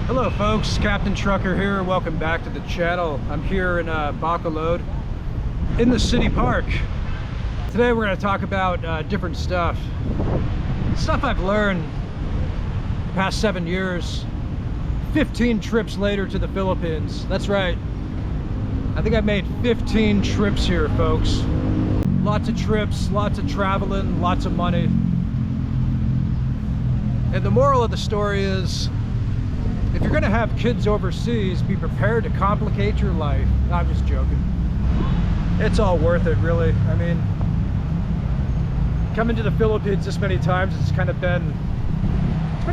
Hello folks, Captain Trucker here. Welcome back to the channel. I'm here in Bacolod in the city park. Today we're going to talk about different stuff I've learned the past 7 years. 15 trips later to the Philippines. That's right, I think I've made 15 trips here, folks. Lots of trips, lots of traveling, lots of money. And the moral of the story is, if you're gonna have kids overseas, be prepared to complicate your life. No, I'm just joking. It's all worth it, really. I mean, coming to the Philippines this many times, it's been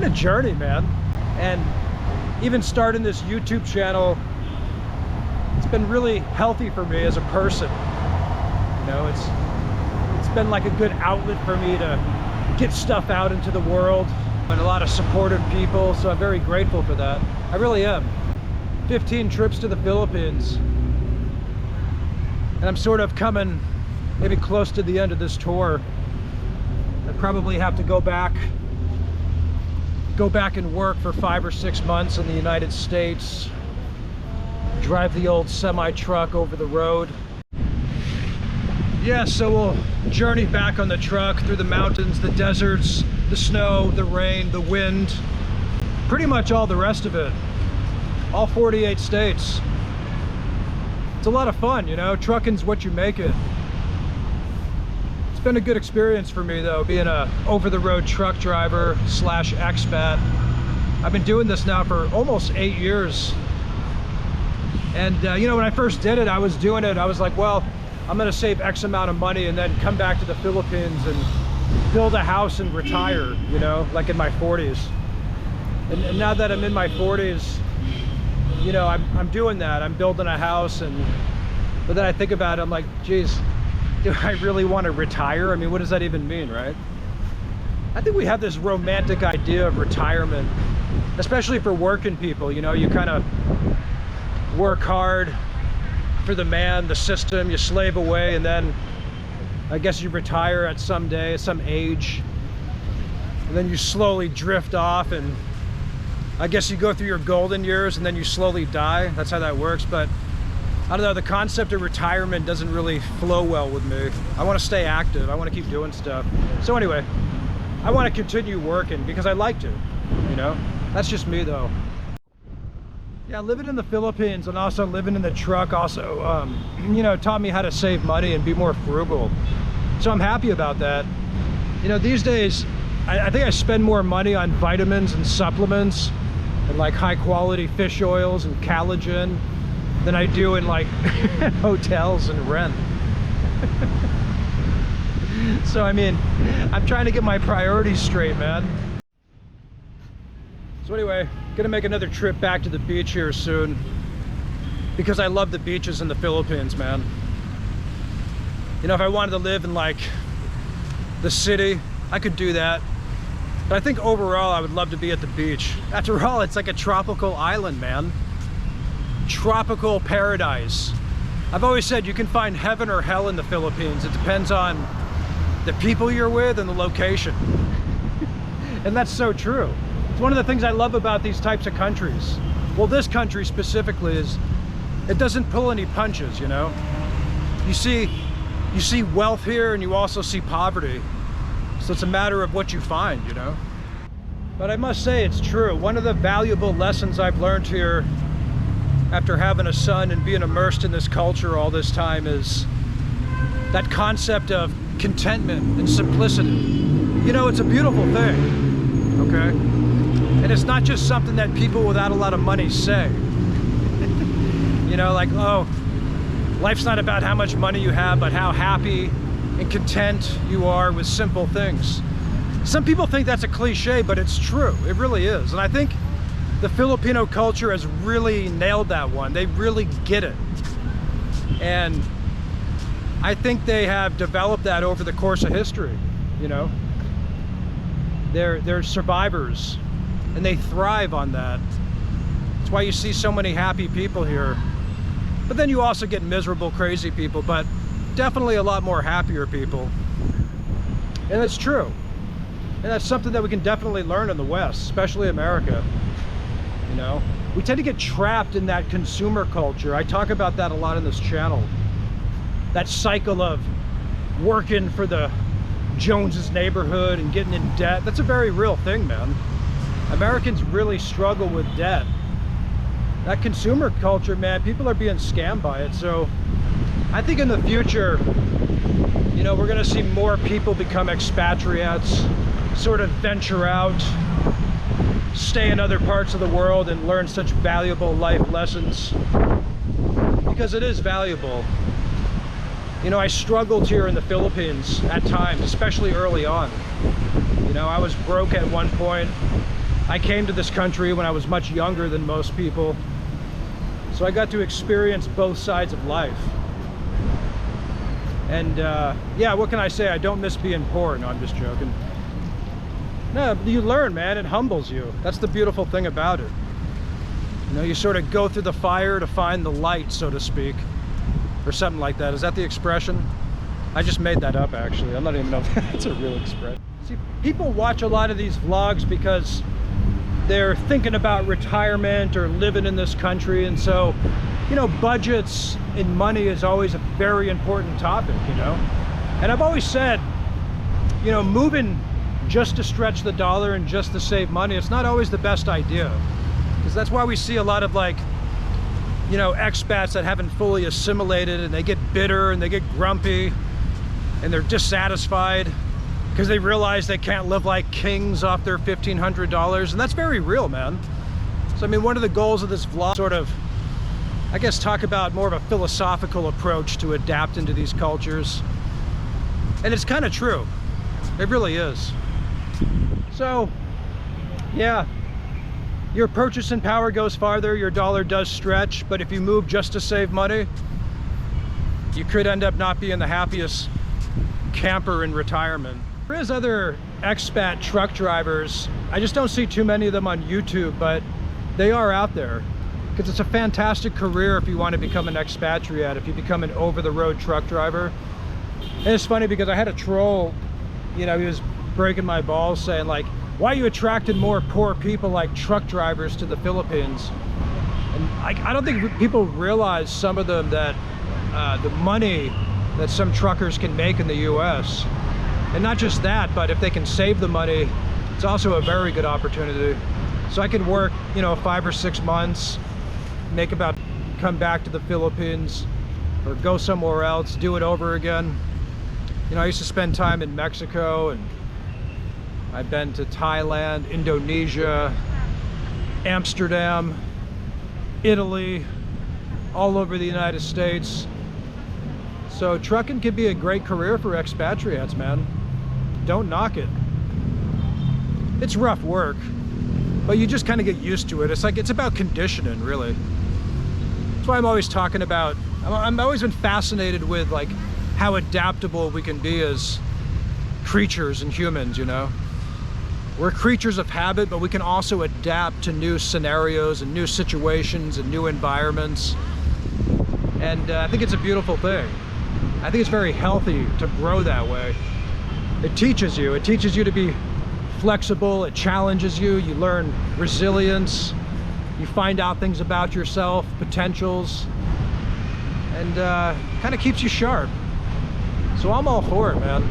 a journey, man. And even starting this YouTube channel, it's been really healthy for me as a person. You know, it's been like a good outlet for me to get stuff out into the world. And a lot of supportive people, so I'm very grateful for that. I really am. 15 trips to the Philippines, and I'm sort of coming maybe close to the end of this tour. I probably have to go back and work for 5 or 6 months in the United States, drive the old semi-truck over the road. Yeah, so we'll journey back on the truck through the mountains, the deserts, the snow, the rain, the wind, pretty much all the rest of it. All 48 states. It's a lot of fun, you know, trucking's what you make it. It's been a good experience for me though, being a over-the-road truck driver slash expat. I've been doing this now for almost 8 years. And you know, when I first did it, I was like, well, I'm gonna save X amount of money and then come back to the Philippines and build a house and retire, you know, like in my 40s. And now that I'm in my 40s, you know, I'm doing that. I'm building a house, but then I think about it, I'm like, geez, do I really want to retire? I mean, what does that even mean, right? I think we have this romantic idea of retirement, especially for working people. You know, you kind of work hard for the man, the system, you slave away, and then I guess you retire at some age, and then you slowly drift off, and I guess you go through your golden years and then you slowly die. That's how that works. But I don't know, the concept of retirement doesn't really flow well with me. I want to stay active. I want to keep doing stuff. So anyway, I want to continue working because I like to, you know. That's just me though. Yeah, living in the Philippines and also living in the truck also, you know, taught me how to save money and be more frugal. So I'm happy about that. You know, these days, I think I spend more money on vitamins and supplements and like high quality fish oils and collagen than I do in like hotels and rent. So, I mean, I'm trying to get my priorities straight, man. So anyway, gonna make another trip back to the beach here soon because I love the beaches in the Philippines, man. You know, if I wanted to live in like the city, I could do that. But I think overall I would love to be at the beach. After all, it's like a tropical island, man. Tropical paradise. I've always said you can find heaven or hell in the Philippines. It depends on the people you're with and the location. And that's so true. It's one of the things I love about these types of countries. Well, this country specifically is, it doesn't pull any punches, you know? You see wealth here and you also see poverty. So it's a matter of what you find, you know? But I must say it's true. One of the valuable lessons I've learned here after having a son and being immersed in this culture all this time is that concept of contentment and simplicity. You know, it's a beautiful thing, okay? And it's not just something that people without a lot of money say. You know, like, oh, life's not about how much money you have, but how happy and content you are with simple things. Some people think that's a cliche, but it's true. It really is. And I think the Filipino culture has really nailed that one. They really get it. And I think they have developed that over the course of history, you know. They're survivors and they thrive on that. That's why you see so many happy people here. But then you also get miserable, crazy people, but definitely a lot more happier people. And it's true. And that's something that we can definitely learn in the West, especially America. you know? We tend to get trapped in that consumer culture. I talk about that a lot in this channel. That cycle of working for the Jones's neighborhood and getting in debt. That's a very real thing, man. Americans really struggle with debt. That consumer culture, man, people are being scammed by it. So I think in the future, you know, we're gonna see more people become expatriates, sort of venture out, stay in other parts of the world and learn such valuable life lessons, because it is valuable. You know, I struggled here in the Philippines at times, especially early on. You know, I was broke at one point. I came to this country when I was much younger than most people. So I got to experience both sides of life. And yeah, what can I say? I don't miss being poor. No, I'm just joking. No, you learn, man. It humbles you. That's the beautiful thing about it. You know, you sort of go through the fire to find the light, so to speak. Or something like that. Is that the expression? I just made that up, actually. I'm not even know if that's a real expression. See, people watch a lot of these vlogs because they're thinking about retirement or living in this country, and so, you know, budgets and money is always a very important topic, you know? And I've always said, you know, moving just to stretch the dollar and just to save money, it's not always the best idea. Because that's why we see a lot of, like, you know, expats that haven't fully assimilated, and they get bitter and they get grumpy and they're dissatisfied because they realize they can't live like kings off their $1,500, and that's very real, man. So I mean, one of the goals of this vlog, sort of, I guess, talk about more of a philosophical approach to adapt into these cultures. And it's kind of true. It really is. So yeah, your purchasing power goes farther, your dollar does stretch, but if you move just to save money, you could end up not being the happiest camper in retirement. There is other expat truck drivers. I just don't see too many of them on YouTube, but they are out there, because it's a fantastic career if you want to become an expatriate, if you become an over-the-road truck driver. And it's funny because I had a troll, you know, he was breaking my balls saying, like, why are you attracting more poor people like truck drivers to the Philippines? And I don't think people realize, some of them, that the money that some truckers can make in the US. And not just that, but if they can save the money, it's also a very good opportunity. So I could work, you know, 5 or 6 months, make about, come back to the Philippines, or go somewhere else, do it over again. You know, I used to spend time in Mexico, and I've been to Thailand, Indonesia, Amsterdam, Italy, all over the United States. So trucking can be a great career for expatriates, man. Don't knock it. It's rough work, but you just kind of get used to it. It's like, it's about conditioning, really. That's why I'm always talking about, I've always been fascinated with, like, how adaptable we can be as creatures and humans, you know? We're creatures of habit, but we can also adapt to new scenarios and new situations and new environments. And I think it's a beautiful thing. I think it's very healthy to grow that way. It teaches you to be flexible, it challenges you, you learn resilience, you find out things about yourself, potentials, and kind of keeps you sharp. So I'm all for it, man.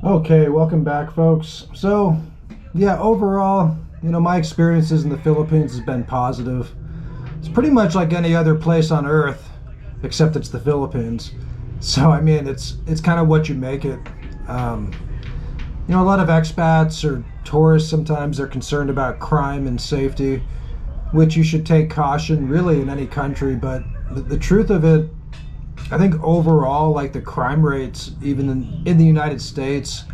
Okay, welcome back, folks. So yeah, overall, you know, my experiences in the Philippines has been positive. It's pretty much like any other place on earth, except it's the Philippines. So I mean, it's kind of what you make it. You know, a lot of expats or tourists, sometimes they're concerned about crime and safety, which you should take caution really in any country. But the truth of it, I think overall, like, the crime rates, even in the United States,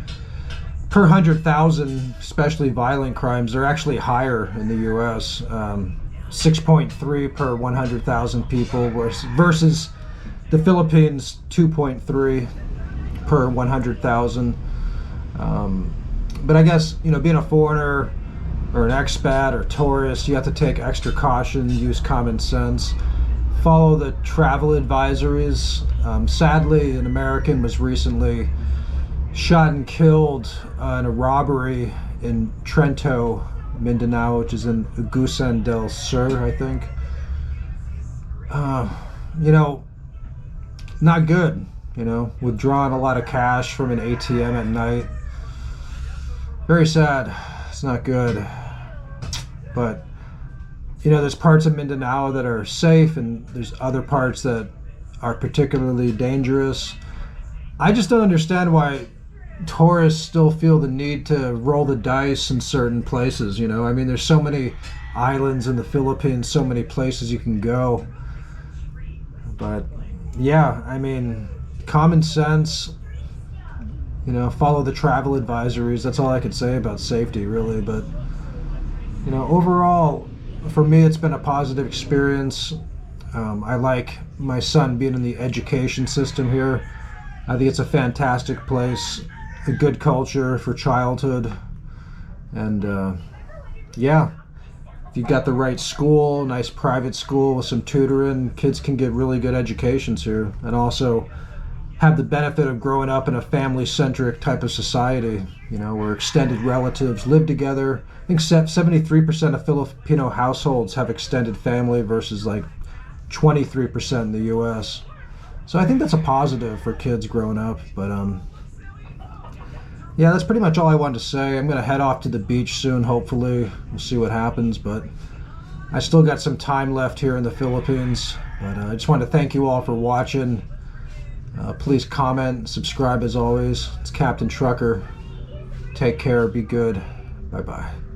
per 100,000, especially violent crimes, are actually higher in the US. 6.3 per 100,000 people versus the Philippines, 2.3 per 100,000. But I guess, you know, being a foreigner or an expat or tourist, you have to take extra caution, use common sense, follow the travel advisories. Sadly, an American was recently shot and killed in a robbery in Trento, Mindanao, which is in Agusan del Sur, I think. You know, not good. You know, withdrawing a lot of cash from an ATM at night. Very sad. It's not good. But, you know, there's parts of Mindanao that are safe, and there's other parts that are particularly dangerous. I just don't understand why tourists still feel the need to roll the dice in certain places, you know? I mean, there's so many islands in the Philippines, so many places you can go. But, yeah, I mean, common sense, you know, follow the travel advisories. That's all I could say about safety, really. But, you know, overall, for me, it's been a positive experience. I like my son being in the education system here. I think it's a fantastic place, a good culture for childhood. And yeah, if you've got the right school, nice private school with some tutoring, kids can get really good educations here, and also have the benefit of growing up in a family-centric type of society, you know, where extended relatives live together. I think 73% of Filipino households have extended family versus like 23% in the US. So I think that's a positive for kids growing up. But yeah, that's pretty much all I wanted to say. I'm going to head off to the beach soon, hopefully. We'll see what happens, but I still got some time left here in the Philippines. But I just want to thank you all for watching. Please comment, subscribe as always. It's Captain Trucker. Take care, be good. Bye-bye.